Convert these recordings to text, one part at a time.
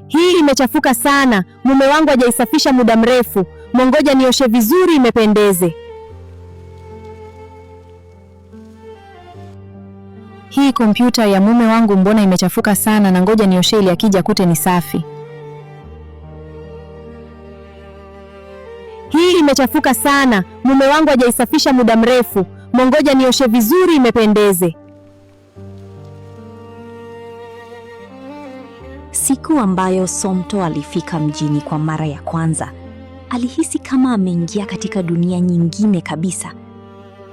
Hii imechafuka sana, mume wangu hajaisafisha muda mrefu. Mongoja nioshe vizuri imependeze. Hii kompyuta ya mume wangu mbona imechafuka sana, na ngoja nioshe ili akija kute ni safi. Hii imechafuka sana, mume wangu hajaisafisha muda mrefu. Mongoja nioshe vizuri imependeze. Siku ambayo Somto alifika mjini kwa mara ya kwanza, alihisi kama ameingia katika dunia nyingine kabisa.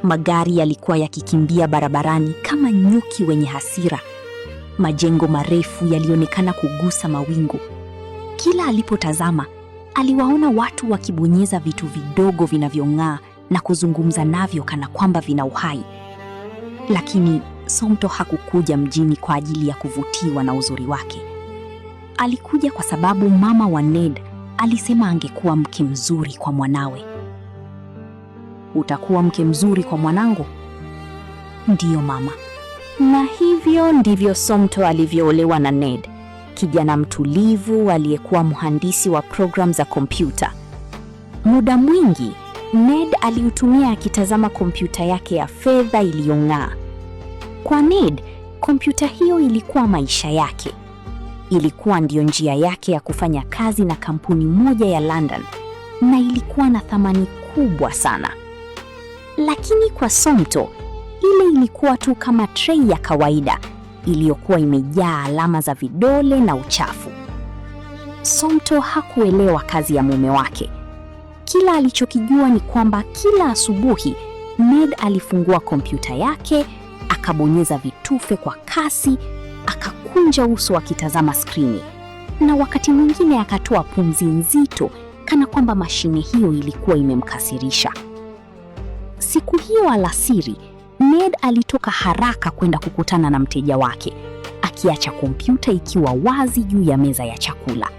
Magari yalikuwa yakikimbia barabarani kama nyuki wenye hasira. Majengo marefu yalionekana kugusa mawingu. Kila alipotazama, aliwaona watu wakibonyeza vitu vidogo vinavyong'aa na kuzungumza navyo kana kwamba vina uhai. Lakini Somto hakukuja mjini kwa ajili ya kuvutiwa na uzuri wake. Alikuja kwa sababu mama wa Ned alisema angekuwa mke mzuri kwa mwanawe. Utakuwa mke mzuri kwa mwanangu? Ndiyo mama. Na hivyo ndivyo Somto alivyoolewa na Ned, kijana mtulivu aliyekuwa mhandisi wa program za kompyuta. Muda mwingi Ned aliutumia akitazama kompyuta yake ya fedha iliyong'aa. Kwa Ned, kompyuta hiyo ilikuwa maisha yake. Ilikuwa ndiyo njia yake ya kufanya kazi na kampuni moja ya London, na ilikuwa na thamani kubwa sana. Lakini kwa Somto, ile ilikuwa tu kama tray ya kawaida iliyokuwa imejaa alama za vidole na uchafu. Somto hakuelewa kazi ya mume wake. Kila alichokijua ni kwamba kila asubuhi Ned alifungua kompyuta yake, akabonyeza vitufe kwa kasi, akakunja uso akitazama skrini, na wakati mwingine akatoa pumzi nzito kana kwamba mashine hiyo ilikuwa imemkasirisha. Siku hiyo alasiri, Ned alitoka haraka kwenda kukutana na mteja wake, akiacha kompyuta ikiwa wazi juu ya meza ya chakula.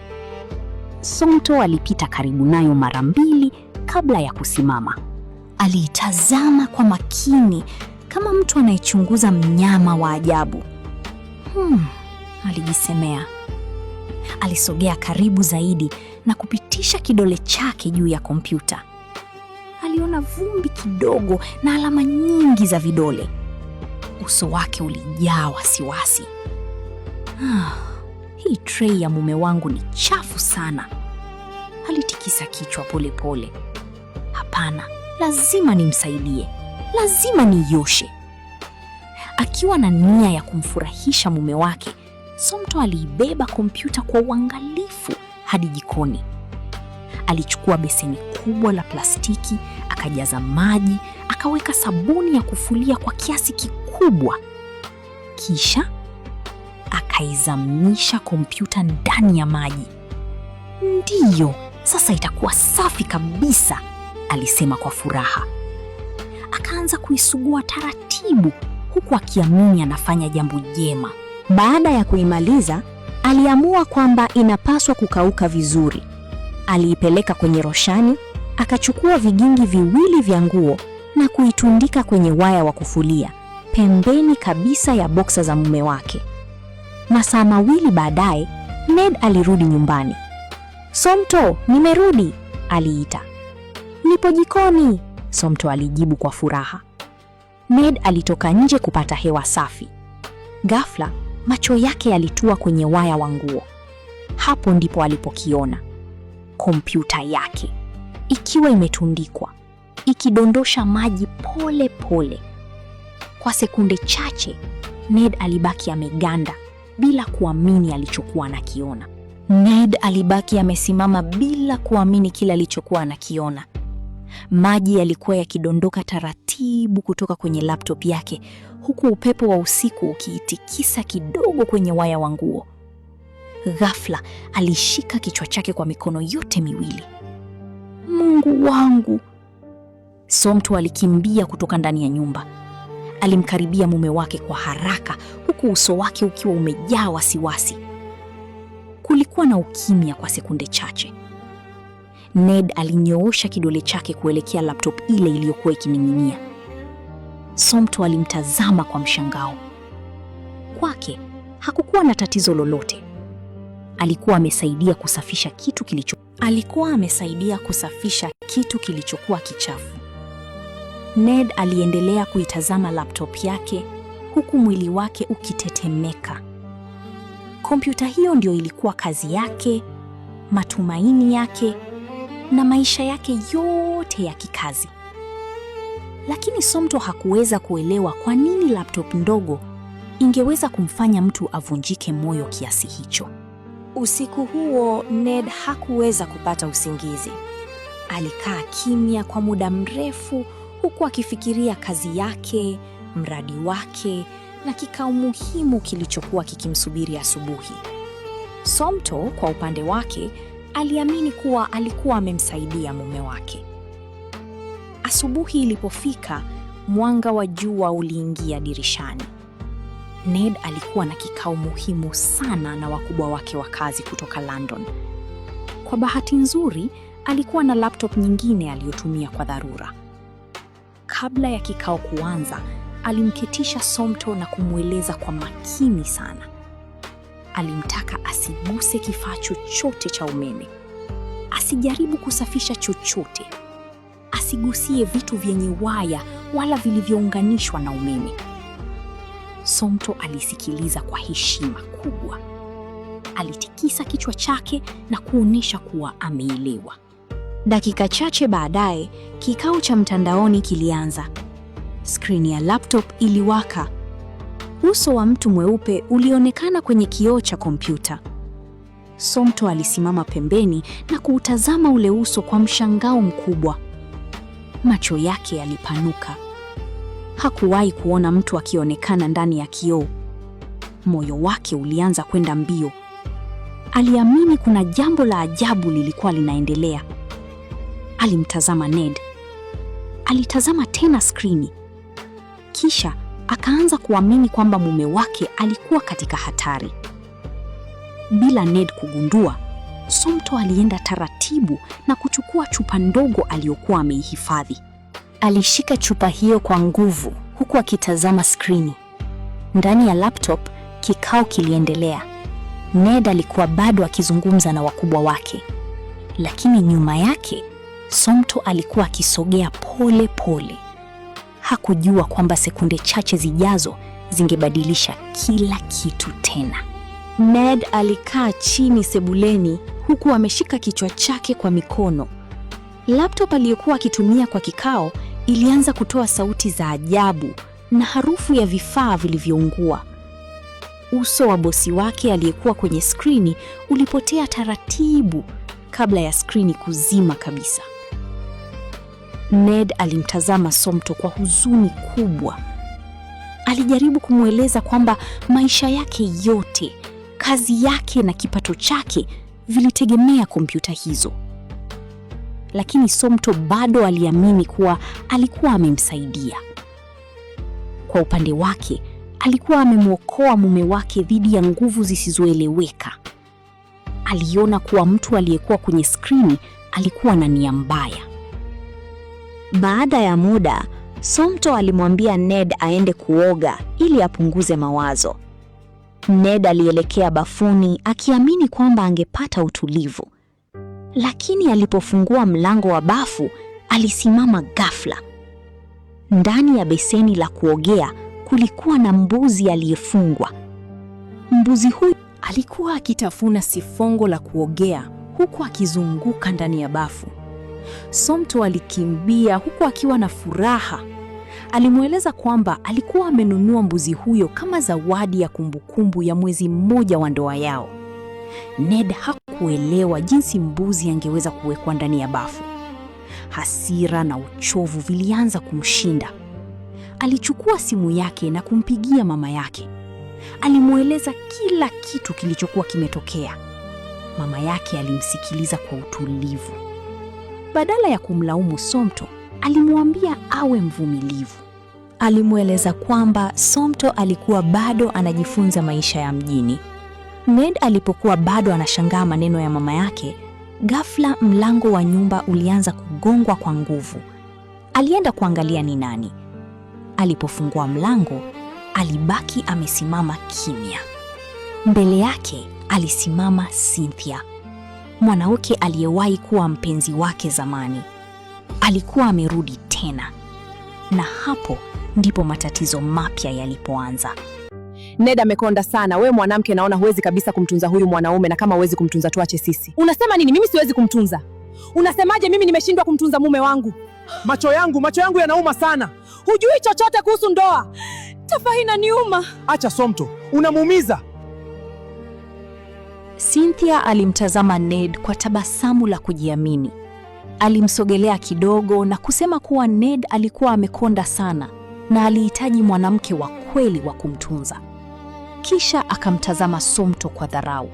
Somto alipita karibu nayo mara mbili kabla ya kusimama. Aliitazama kwa makini kama mtu anayechunguza mnyama wa ajabu. Alijisemea. Alisogea karibu zaidi na kupitisha kidole chake juu ya kompyuta. Aliona vumbi kidogo na alama nyingi za vidole. Uso wake ulijaa wasiwasi. Hii tray ya mume wangu ni chafu sana. Alitikisa kichwa polepole. Hapana, lazima nimsaidie. Lazima niioshe. Akiwa na nia ya kumfurahisha mume wake, Somto aliibeba kompyuta kwa uangalifu hadi jikoni. Alichukua beseni kubwa la plastiki, akajaza maji, akaweka sabuni ya kufulia kwa kiasi kikubwa. Kisha akaizamisha kompyuta ndani ya maji. Ndiyo, sasa itakuwa safi kabisa, alisema kwa furaha. Akaanza kuisugua taratibu huku akiamini anafanya jambo jema. Baada ya kuimaliza, aliamua kwamba inapaswa kukauka vizuri. Aliipeleka kwenye roshani, akachukua vigingi viwili vya nguo na kuitundika kwenye waya wa kufulia, pembeni kabisa ya boksa za mume wake. Masaa mawili baadaye, Ned alirudi nyumbani. Somto, nimerudi, aliita. Nipo jikoni, Somto alijibu kwa furaha. Ned alitoka nje kupata hewa safi. Ghafla, macho yake yalitua kwenye waya wa nguo. Hapo ndipo alipokiona kompyuta yake ikiwa imetundikwa, ikidondosha maji pole pole. Kwa sekunde chache, Ned alibaki ameganda bila kuamini alichokuwa anakiona. Ned alibaki amesimama bila kuamini kile alichokuwa anakiona. Maji yalikuwa yakidondoka taratibu kutoka kwenye laptop yake, huku upepo wa usiku ukiitikisa kidogo kwenye waya wa nguo. Ghafla alishika kichwa chake kwa mikono yote miwili. Mungu wangu! Somto alikimbia kutoka ndani ya nyumba. Alimkaribia mume wake kwa haraka, huku uso wake ukiwa umejaa wasiwasi. Kulikuwa na ukimya kwa sekunde chache. Ned alinyoosha kidole chake kuelekea laptop ile iliyokuwa ikining'inia. Somto alimtazama kwa mshangao. Kwake hakukuwa na tatizo lolote. alikuwa amesaidia kusafisha kitu kilichokuwa kichafu. Ned aliendelea kuitazama laptop yake huku mwili wake ukitetemeka. Kompyuta hiyo ndio ilikuwa kazi yake, matumaini yake na maisha yake yote ya kikazi. Lakini Somto hakuweza kuelewa kwa nini laptop ndogo ingeweza kumfanya mtu avunjike moyo kiasi hicho. Usiku huo Ned hakuweza kupata usingizi. Alikaa kimya kwa muda mrefu huku akifikiria kazi yake, mradi wake na kikao muhimu kilichokuwa kikimsubiri asubuhi. Somto kwa upande wake aliamini kuwa alikuwa amemsaidia mume wake. Asubuhi ilipofika, mwanga wa jua uliingia dirishani. Ned alikuwa na kikao muhimu sana na wakubwa wake wa kazi kutoka London. Kwa bahati nzuri, alikuwa na laptop nyingine aliyotumia kwa dharura. Kabla ya kikao kuanza, alimketisha Somto na kumweleza kwa makini sana. Alimtaka asiguse kifaa chochote cha umeme, asijaribu kusafisha chochote, asigusie vitu vyenye waya wala vilivyounganishwa na umeme. Somto alisikiliza kwa heshima kubwa. Alitikisa kichwa chake na kuonesha kuwa ameelewa. Dakika chache baadaye, kikao cha mtandaoni kilianza. Skrini ya laptop iliwaka. Uso wa mtu mweupe ulionekana kwenye kioo cha kompyuta. Somto alisimama pembeni na kuutazama ule uso kwa mshangao mkubwa. Macho yake yalipanuka. Hakuwahi kuona mtu akionekana ndani ya kioo. Moyo wake ulianza kwenda mbio. Aliamini kuna jambo la ajabu lilikuwa linaendelea. Alimtazama Ned. Alitazama tena skrini. Kisha akaanza kuamini kwamba mume wake alikuwa katika hatari. Bila Ned kugundua, Somto alienda taratibu na kuchukua chupa ndogo aliyokuwa ameihifadhi. Alishika chupa hiyo kwa nguvu huku akitazama skrini. Ndani ya laptop, kikao kiliendelea. Ned alikuwa bado akizungumza na wakubwa wake. Lakini nyuma yake, Somto alikuwa akisogea pole pole. Hakujua kwamba sekunde chache zijazo zingebadilisha kila kitu tena. Ned alikaa chini sebuleni huku ameshika kichwa chake kwa mikono. Laptop aliyokuwa akitumia kwa kikao ilianza kutoa sauti za ajabu na harufu ya vifaa vilivyoungua. Uso wa bosi wake aliyekuwa kwenye skrini ulipotea taratibu kabla ya skrini kuzima kabisa. Ned alimtazama Somto kwa huzuni kubwa. Alijaribu kumweleza kwamba maisha yake yote, kazi yake na kipato chake vilitegemea kompyuta hizo. Lakini Somto bado aliamini kuwa alikuwa amemsaidia. Kwa upande wake, alikuwa amemwokoa mume wake dhidi ya nguvu zisizoeleweka. Aliona kuwa mtu aliyekuwa kwenye skrini alikuwa na nia mbaya. Baada ya muda, Somto alimwambia Ned aende kuoga ili apunguze mawazo. Ned alielekea bafuni akiamini kwamba angepata utulivu. Lakini alipofungua mlango wa bafu, alisimama ghafla. Ndani ya beseni la kuogea kulikuwa na mbuzi aliyefungwa. Mbuzi huyu alikuwa akitafuna sifongo la kuogea huku akizunguka ndani ya bafu. Somto alikimbia huku akiwa na furaha. Alimweleza kwamba alikuwa amenunua mbuzi huyo kama zawadi ya kumbukumbu ya mwezi mmoja wa ndoa yao. Ned hakuelewa jinsi mbuzi angeweza kuwekwa ndani ya bafu. Hasira na uchovu vilianza kumshinda. Alichukua simu yake na kumpigia mama yake. Alimweleza kila kitu kilichokuwa kimetokea. Mama yake alimsikiliza kwa utulivu. Badala ya kumlaumu Somto, alimwambia awe mvumilivu. Alimweleza kwamba Somto alikuwa bado anajifunza maisha ya mjini. Ned alipokuwa bado anashangaa maneno ya mama yake, ghafla mlango wa nyumba ulianza kugongwa kwa nguvu. Alienda kuangalia ni nani. Alipofungua mlango, alibaki amesimama kimya. Mbele yake alisimama Cynthia, mwanamke aliyewahi kuwa mpenzi wake zamani. Alikuwa amerudi tena, na hapo ndipo matatizo mapya yalipoanza. Ned amekonda sana. Wewe mwanamke, naona huwezi kabisa kumtunza huyu mwanaume, na kama huwezi kumtunza tuache sisi. Unasema nini? Mimi siwezi kumtunza? Unasemaje mimi nimeshindwa kumtunza mume wangu? Macho yangu yanauma sana. Hujui chochote kuhusu ndoa. Tafahari inaniuma. Acha Somto, unamuumiza. Cynthia alimtazama Ned kwa tabasamu la kujiamini. Alimsogelea kidogo na kusema kuwa Ned alikuwa amekonda sana na alihitaji mwanamke wa kweli wa kumtunza. Kisha akamtazama Somto kwa dharau.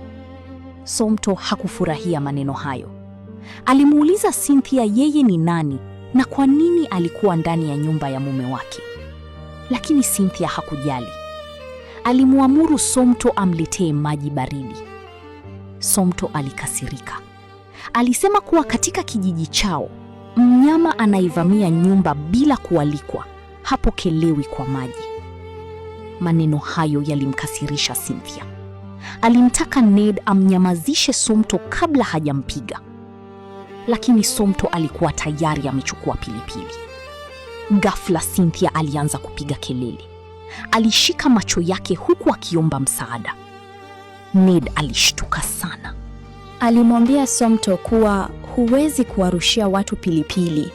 Somto hakufurahia maneno hayo. Alimuuliza Cynthia yeye ni nani na kwa nini alikuwa ndani ya nyumba ya mume wake. Lakini Cynthia hakujali. Alimuamuru Somto amletee maji baridi. Somto alikasirika. Alisema kuwa katika kijiji chao, mnyama anaivamia nyumba bila kualikwa hapokelewi kwa maji. Maneno hayo yalimkasirisha Cynthia. Alimtaka Ned amnyamazishe Somto kabla hajampiga. Lakini Somto alikuwa tayari amechukua pilipili. Ghafla Cynthia alianza kupiga kelele. Alishika macho yake huku akiomba msaada. Ned alishtuka sana. Alimwambia Somto kuwa huwezi kuwarushia watu pilipili,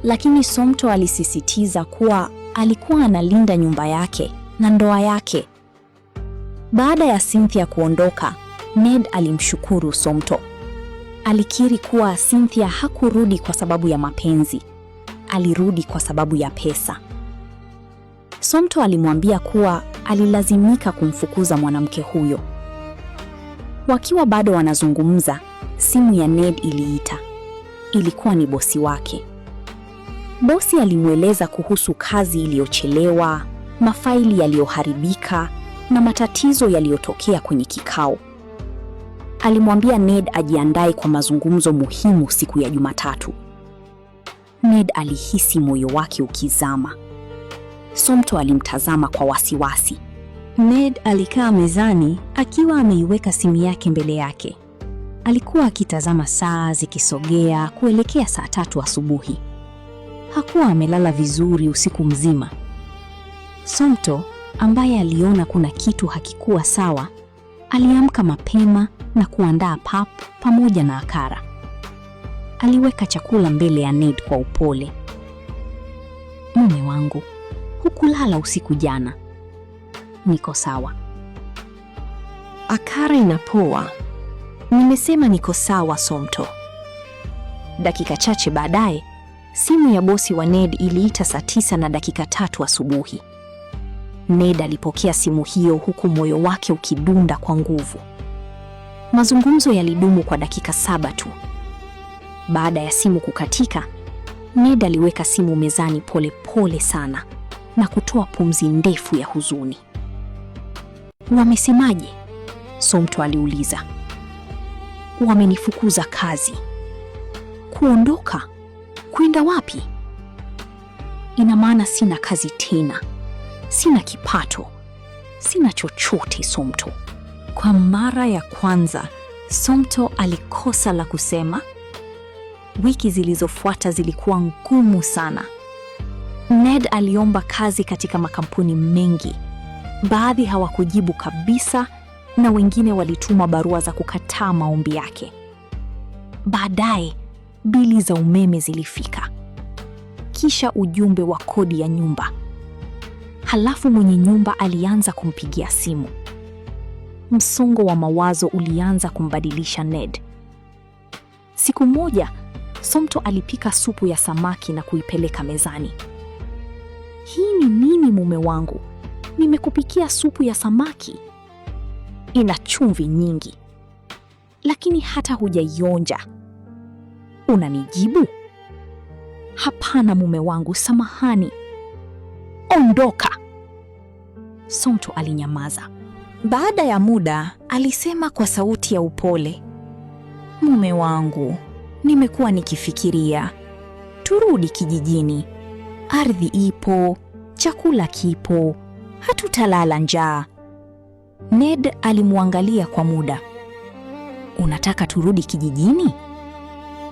lakini Somto alisisitiza kuwa alikuwa analinda nyumba yake na ndoa yake. Baada ya Cynthia kuondoka, Ned alimshukuru Somto. Alikiri kuwa Cynthia hakurudi kwa sababu ya mapenzi, alirudi kwa sababu ya pesa. Somto alimwambia kuwa alilazimika kumfukuza mwanamke huyo. Wakiwa bado wanazungumza, simu ya Ned iliita. Ilikuwa ni bosi wake. Bosi alimweleza kuhusu kazi iliyochelewa, mafaili yaliyoharibika na matatizo yaliyotokea kwenye kikao. Alimwambia Ned ajiandae kwa mazungumzo muhimu siku ya Jumatatu. Ned alihisi moyo wake ukizama. Somto alimtazama kwa wasiwasi. Ned alikaa mezani akiwa ameiweka simu yake mbele yake. Alikuwa akitazama saa zikisogea kuelekea saa 3 asubuhi. Hakuwa amelala vizuri usiku mzima. Somto, ambaye aliona kuna kitu hakikuwa sawa, aliamka mapema na kuandaa pap pamoja na akara. Aliweka chakula mbele ya Ned kwa upole. Mume wangu, hukulala usiku jana? Niko sawa. Akara inapoa. Nimesema niko sawa, Somto. Dakika chache baadaye, simu ya bosi wa Ned iliita saa 9 na dakika 3 asubuhi. Ned alipokea simu hiyo huku moyo wake ukidunda kwa nguvu. Mazungumzo yalidumu kwa dakika 7 tu. Baada ya simu kukatika, Ned aliweka simu mezani pole pole sana na kutoa pumzi ndefu ya huzuni. Wamesemaje? Somto aliuliza. Wamenifukuza kazi. Kuondoka? Kwenda wapi? Ina maana sina kazi tena. Sina kipato. Sina chochote, Somto. Kwa mara ya kwanza, Somto alikosa la kusema. Wiki zilizofuata zilikuwa ngumu sana. Ned aliomba kazi katika makampuni mengi. Baadhi hawakujibu kabisa na wengine walituma barua za kukataa maombi yake. Baadaye, bili za umeme zilifika. Kisha ujumbe wa kodi ya nyumba. Halafu mwenye nyumba alianza kumpigia simu. Msongo wa mawazo ulianza kumbadilisha Ned. Siku moja, Somto alipika supu ya samaki na kuipeleka mezani. Hii ni nini mume wangu? Nimekupikia supu ya samaki. Ina chumvi nyingi. Lakini hata hujaionja. Unanijibu? Hapana mume wangu, samahani. Ondoka. Somto alinyamaza. Baada ya muda, alisema kwa sauti ya upole. Mume wangu, nimekuwa nikifikiria. Turudi kijijini. Ardhi ipo, chakula kipo, hatutalala njaa. Ned alimwangalia kwa muda. Unataka turudi kijijini?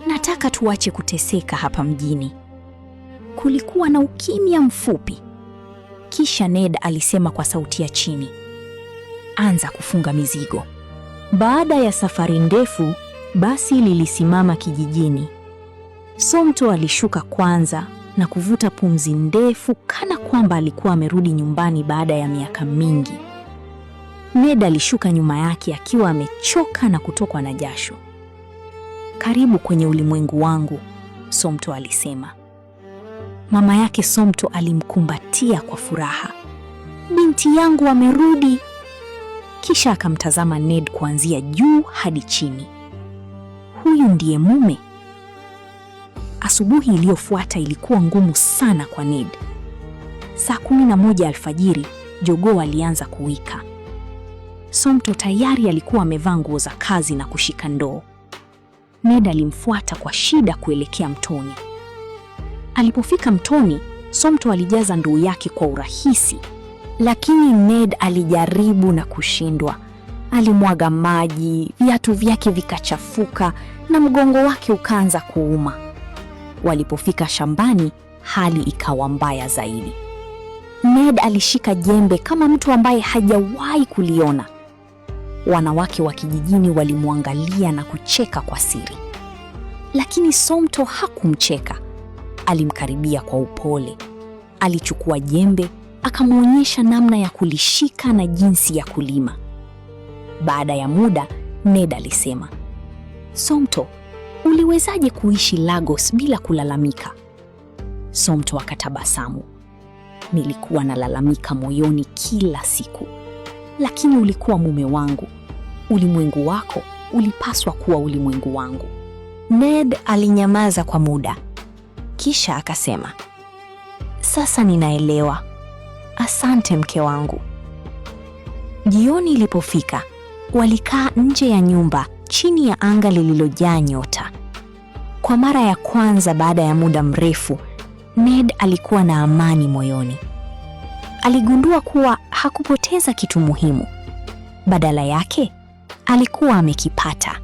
Nataka tuache kuteseka hapa mjini. Kulikuwa na ukimya mfupi. Kisha Ned alisema kwa sauti ya chini, anza kufunga mizigo. Baada ya safari ndefu, basi lilisimama kijijini. Somto alishuka kwanza na kuvuta pumzi ndefu kana kwamba alikuwa amerudi nyumbani baada ya miaka mingi. Ned alishuka nyuma yake akiwa amechoka na kutokwa na jasho. Karibu kwenye ulimwengu wangu, Somto alisema. Mama yake Somto alimkumbatia kwa furaha. Binti yangu amerudi. Kisha akamtazama Ned kuanzia juu hadi chini. Huyu ndiye mume? Asubuhi iliyofuata ilikuwa ngumu sana kwa Ned. Saa 11 alfajiri, jogoo alianza kuwika. Somto tayari alikuwa amevaa nguo za kazi na kushika ndoo. Ned alimfuata kwa shida kuelekea mtoni. Alipofika mtoni, Somto alijaza ndoo yake kwa urahisi, lakini Ned alijaribu na kushindwa. Alimwaga maji, viatu vyake vikachafuka na mgongo wake ukaanza kuuma. Walipofika shambani, hali ikawa mbaya zaidi. Ned alishika jembe kama mtu ambaye hajawahi kuliona. Wanawake wa kijijini walimwangalia na kucheka kwa siri. Lakini Somto hakumcheka. Alimkaribia kwa upole. Alichukua jembe, akamwonyesha namna ya kulishika na jinsi ya kulima. Baada ya muda, Ned alisema, Somto, uliwezaje kuishi Lagos bila kulalamika? Somto akatabasamu. Nilikuwa nalalamika moyoni kila siku. Lakini ulikuwa mume wangu. Ulimwengu wako ulipaswa kuwa ulimwengu wangu. Ned alinyamaza kwa muda. Kisha akasema, sasa ninaelewa. Asante mke wangu. Jioni ilipofika, walikaa nje ya nyumba chini ya anga lililojaa nyota. Kwa mara ya kwanza baada ya muda mrefu, Ned alikuwa na amani moyoni. Aligundua kuwa hakupoteza kitu muhimu. Badala yake, alikuwa amekipata.